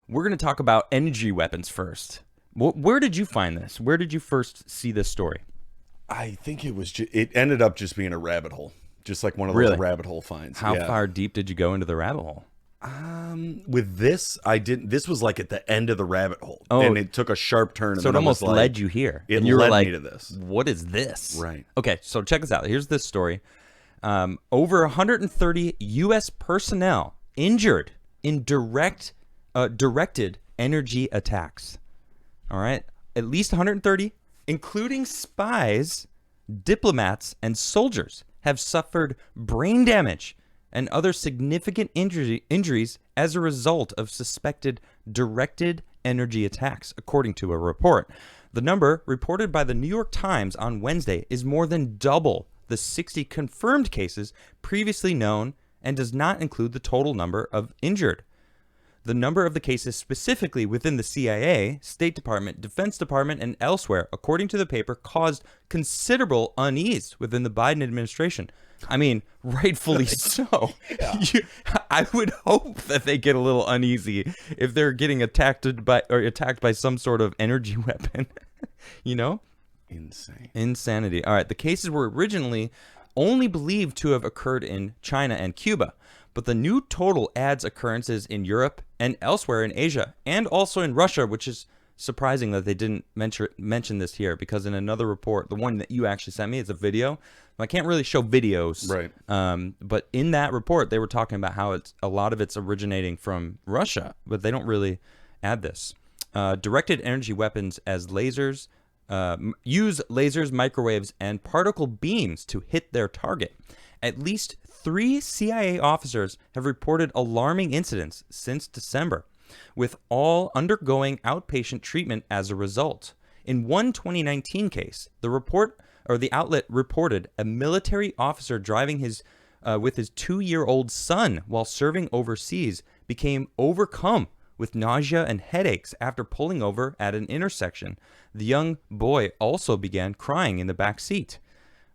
We're going to talk about energy weapons first. Where did you find this? Where did you first see this story? I think it ended up just being a rabbit hole, just like one of Really? those rabbit hole finds. How Yeah. far deep did you go into the rabbit hole? With this, I didn't. This was like at the end of the rabbit hole, Oh. and it took a sharp turn. So and it then I almost was like, led you here. It and you were led like, me to this. What is this? Right. Okay, so check this out. Here's this story. Over 130 U.S. personnel injured in directed energy attacks. All right? At least 130, including spies, diplomats, and soldiers, have suffered brain damage and other significant injuries as a result of suspected directed energy attacks, according to a report. The number reported by the New York Times on Wednesday is more than double the 60 confirmed cases previously known and does not include the total number of injured. The number of the cases specifically within the CIA, State Department, Defense Department, and elsewhere, according to the paper, caused considerable unease within the Biden administration. I mean, rightfully so. I would hope that they get a little uneasy if they're getting attacked by some sort of energy weapon. You know? Insane. Insanity. All right. The cases were originally only believed to have occurred in China and Cuba, but the new total adds occurrences in Europe and elsewhere in Asia, and also in Russia, which is surprising that they didn't mention this here, because in another report, the one that you actually sent me, it's a video. I can't really show videos, Right. But in that report, they were talking about how a lot of it's originating from Russia, but they don't really add this. Directed energy weapons as lasers use lasers, microwaves, and particle beams to hit their target. At least 3 CIA officers have reported alarming incidents since December, with all undergoing outpatient treatment as a result. In one 2019 case, the outlet reported a military officer driving with his 2-year-old son while serving overseas became overcome with nausea and headaches after pulling over at an intersection. The young boy also began crying in the back seat.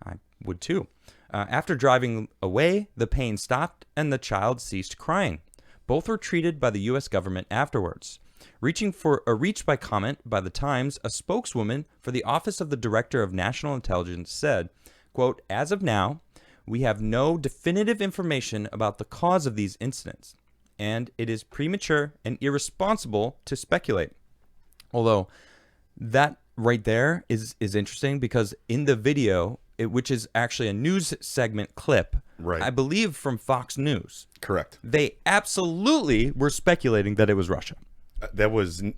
I would too. After driving away, the pain stopped and the child ceased crying. Both were treated by the U.S. government afterwards. Reached by comment by the Times, a spokeswoman for the Office of the Director of National Intelligence said, quote, "As of now, we have no definitive information about the cause of these incidents, and it is premature and irresponsible to speculate." Although that right there is interesting, because in the video, which is actually a news segment clip, Right. I believe from Fox News, Correct. they absolutely were speculating that it was Russia.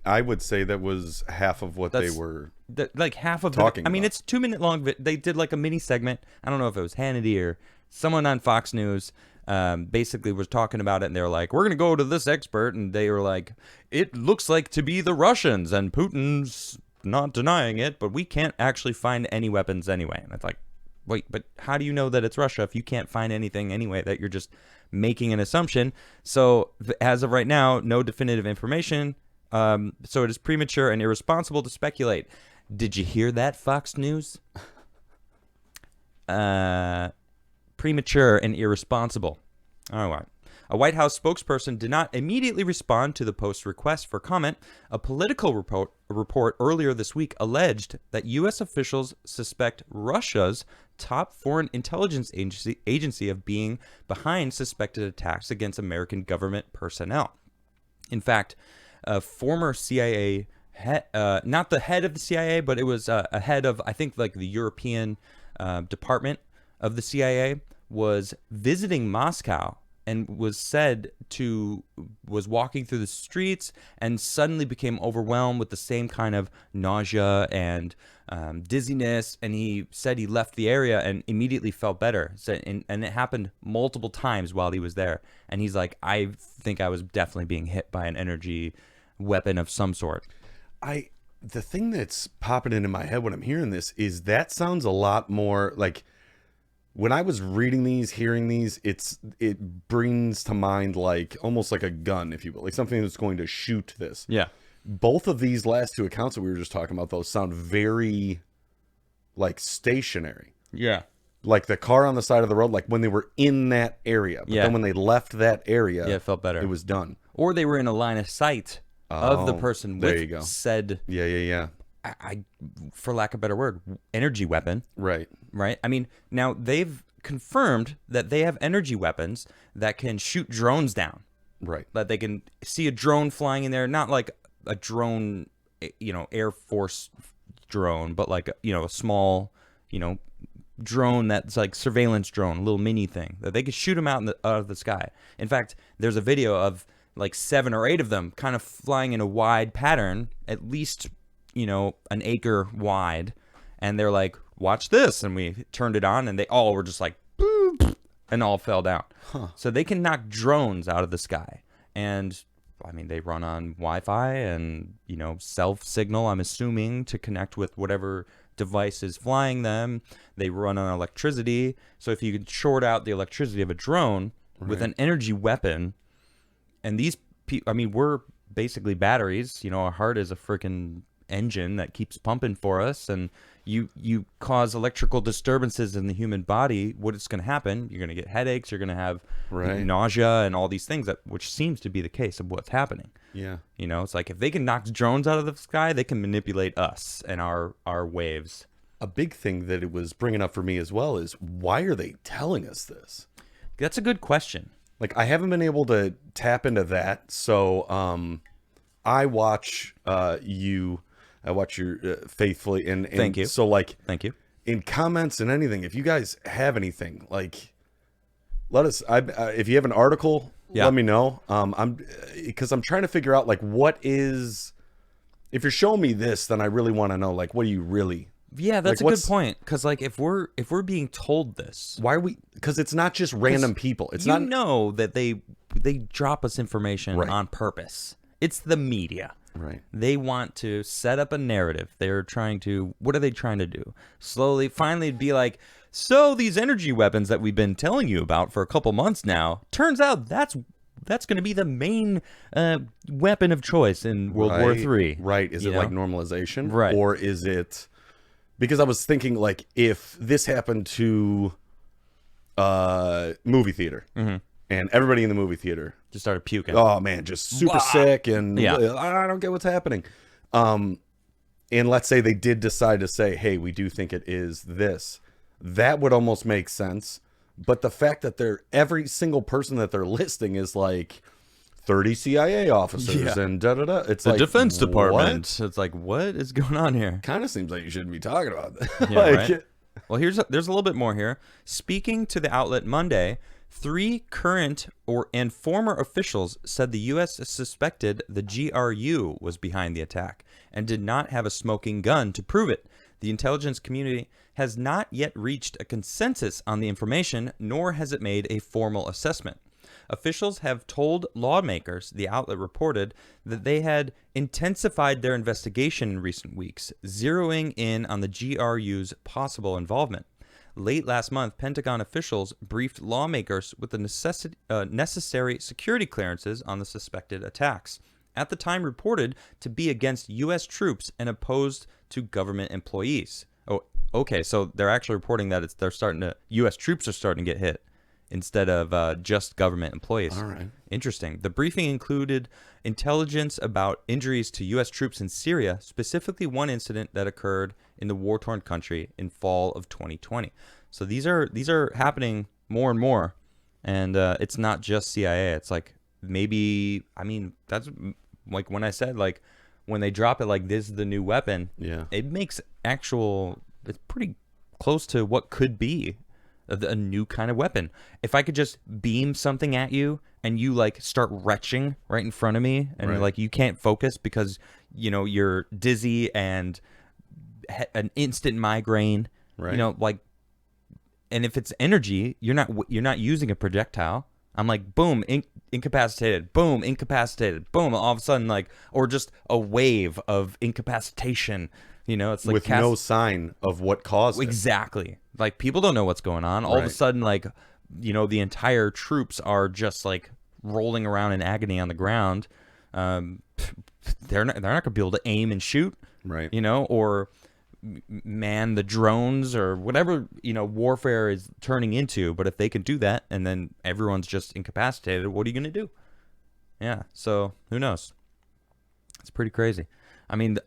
I would say that was half of what they were. Like half of talking I mean, about. it's 2-minute long. They did like a mini segment. I don't know if it was Hannity or someone on Fox News. Basically was talking about it, and they were like, "We're gonna go to this expert," and they were like, "It looks like to be the Russians, and Putin's not denying it, but we can't actually find any weapons anyway." And it's like, wait, but how do you know that it's Russia if you can't find anything anyway, that you're just making an assumption? So as of right now, no definitive information. So it is premature and irresponsible to speculate. Did you hear that, Fox News? Premature and irresponsible. All right. A White House spokesperson did not immediately respond to the Post's request for comment. A Political report earlier this week alleged that U.S. officials suspect Russia's top foreign intelligence agency of being behind suspected attacks against American government personnel. In fact, a former CIA head, not the head of the CIA, but it was a head of, I think, like the European department of the CIA, was visiting Moscow and was walking through the streets and suddenly became overwhelmed with the same kind of nausea and dizziness. And he said he left the area and immediately felt better. And it happened multiple times while he was there. And he's like, I think I was definitely being hit by an energy weapon of some sort. The thing that's popping into my head when I'm hearing this is that sounds a lot more like, when I was reading these, hearing these, it brings to mind like almost like a gun, if you will, like something that's going to shoot this. Yeah. Both of these last two accounts that we were just talking about, those sound very like stationary. Yeah. Like the car on the side of the road, like when they were in that area. But Yeah. then when they left that area, Yeah, it felt better. It was done. Or they were in a line of sight of the Oh, person there you with go. said, Yeah. I, for lack of a better word, energy weapon, Right. right? I mean, now they've confirmed that they have energy weapons that can shoot drones down. Right. That they can see a drone flying in there, not like a drone, Air Force drone, but like, a small, drone that's like surveillance drone, a little mini thing that they could shoot them out of the sky. In fact, there's a video of like 7 or 8 of them kind of flying in a wide pattern, at least, an acre wide. And they're like, watch this. And we turned it on and they all were just like, boop, and all fell down. So they can knock drones out of the sky. And I mean, they run on Wi-Fi and, self signal, I'm assuming, to connect with whatever device is flying them. They run on electricity. So if you could short out the electricity of a drone with an energy weapon, and these people, I mean, we're basically batteries. Our heart is a freaking engine that keeps pumping for us, and you cause electrical disturbances in the human body. What is going to happen? You're going to get headaches. You're going to have nausea and all these things, which seems to be the case of what's happening. Yeah. It's like if they can knock drones out of the sky, they can manipulate us and our waves. A big thing that it was bringing up for me as well is, why are they telling us this? That's a good question. Like, I haven't been able to tap into that. So I watch you. I watch your faithfully. And Thank you. So, like, Thank you. in comments and anything, if you guys have anything, like, let us. If you have an article, let me know. Because I'm trying to figure out, like, what is. If you're showing me this, then I really want to know, like, what do you really. Yeah, that's a good point. Because like if we're being told this, why are we? Because it's not just random people. It's not. That they drop us information on purpose. It's the media. Right. They want to set up a narrative. They're trying to. What are they trying to do? Slowly, finally, be like, so these energy weapons that we've been telling you about for a couple months now. Turns out that's going to be the main weapon of choice in World War III. Right. Is it like normalization? Right. Or is it? Because I was thinking, like, if this happened to movie theater and everybody in the movie theater just started puking. Oh, man, just super sick and I don't get what's happening. And let's say they did decide to say, hey, we do think it is this. That would almost make sense. But the fact that every single person that they're listing is like 30 CIA officers and da-da-da. It's the like, Defense Department. What? It's like, what is going on here? Kind of seems like you shouldn't be talking about that. Yeah, right? Well, there's a little bit more here. Speaking to the outlet Monday, 3 current and former officials said the U.S. suspected the GRU was behind the attack and did not have a smoking gun to prove it. The intelligence community has not yet reached a consensus on the information, nor has it made a formal assessment. Officials have told lawmakers, the outlet reported, that they had intensified their investigation in recent weeks, zeroing in on the GRU's possible involvement. Late last month, Pentagon officials briefed lawmakers with the necessary security clearances on the suspected attacks, at the time reported to be against U.S. troops and opposed to government employees. Oh, okay, so they're actually reporting that U.S. troops are starting to get hit instead of just government employees. All right. Interesting. The briefing included intelligence about injuries to U.S. troops in Syria, specifically one incident that occurred in the war-torn country in fall of 2020. So these are happening more and more, and it's not just CIA. It's like maybe, I mean, that's like when I said, like, when they drop it like this is the new weapon, it makes it's pretty close to what could be a new kind of weapon. If I could just beam something at you and you like start retching right in front of me and like you can't focus because you're dizzy and an instant migraine, like, and if it's energy, you're not using a projectile. I'm like, boom, incapacitated, boom, incapacitated, boom, all of a sudden, like, or just a wave of incapacitation. It's like with no sign of what caused it. Exactly. Like, people don't know what's going on. All of a sudden, like, the entire troops are just like rolling around in agony on the ground. They're not going to be able to aim and shoot, right? Or man the drones or whatever warfare is turning into. But if they can do that, and then everyone's just incapacitated, what are you going to do? Yeah. So who knows? It's pretty crazy. I mean,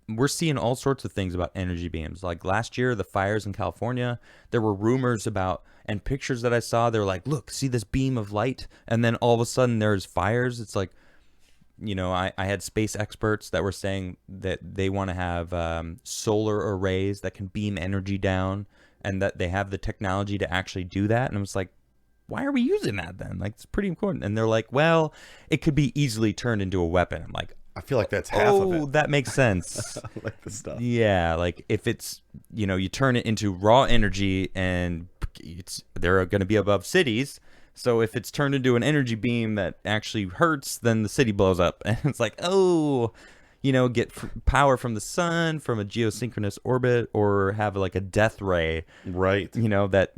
we're seeing all sorts of things about energy beams. Like last year, the fires in California, there were rumors about and pictures that I saw. They're like, look, see this beam of light, and then all of a sudden there's fires. It's like, I had space experts that were saying that they want to have solar arrays that can beam energy down, and that they have the technology to actually do that. And I was like, why are we using that then? Like, it's pretty important. And they're like, well, it could be easily turned into a weapon. I'm like, I feel like that's half of oh, it. that makes sense. I like this stuff. Yeah, like if it's, you turn it into raw energy and they're going to be above cities. So if it's turned into an energy beam that actually hurts, then the city blows up. And it's like, oh, get power from the sun, from a geosynchronous orbit, or have like a death ray. Right. That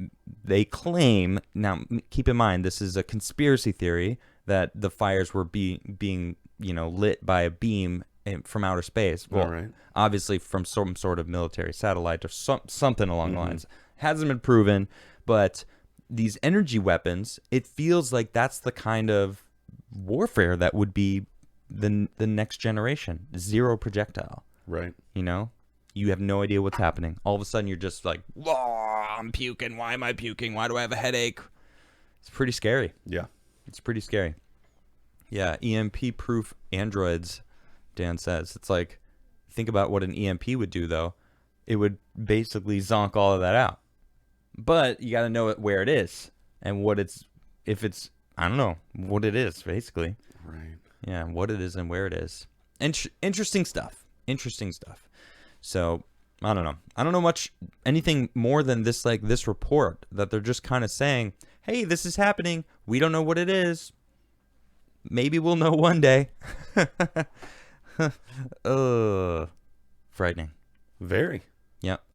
they claim. Now, keep in mind, this is a conspiracy theory that the fires were being lit by a beam from outer space. Well, All right. obviously from some sort of military satellite or something along the lines. Hasn't been proven, but these energy weapons, it feels like that's the kind of warfare that would be the next generation. Zero projectile. Right. You have no idea what's happening. All of a sudden, you're just like, whoa, I'm puking. Why am I puking? Why do I have a headache? It's pretty scary. Yeah. It's pretty scary. Yeah, EMP-proof androids, Dan says. It's like, think about what an EMP would do, though. It would basically zonk all of that out. But you got to know where it is and I don't know, what it is, basically. Right. Yeah, what it is and where it is. Interesting stuff. Interesting stuff. So, I don't know. I don't know anything more than this report that they're just kind of saying, hey, this is happening. We don't know what it is. Maybe we'll know one day. Frightening. Very. Yep.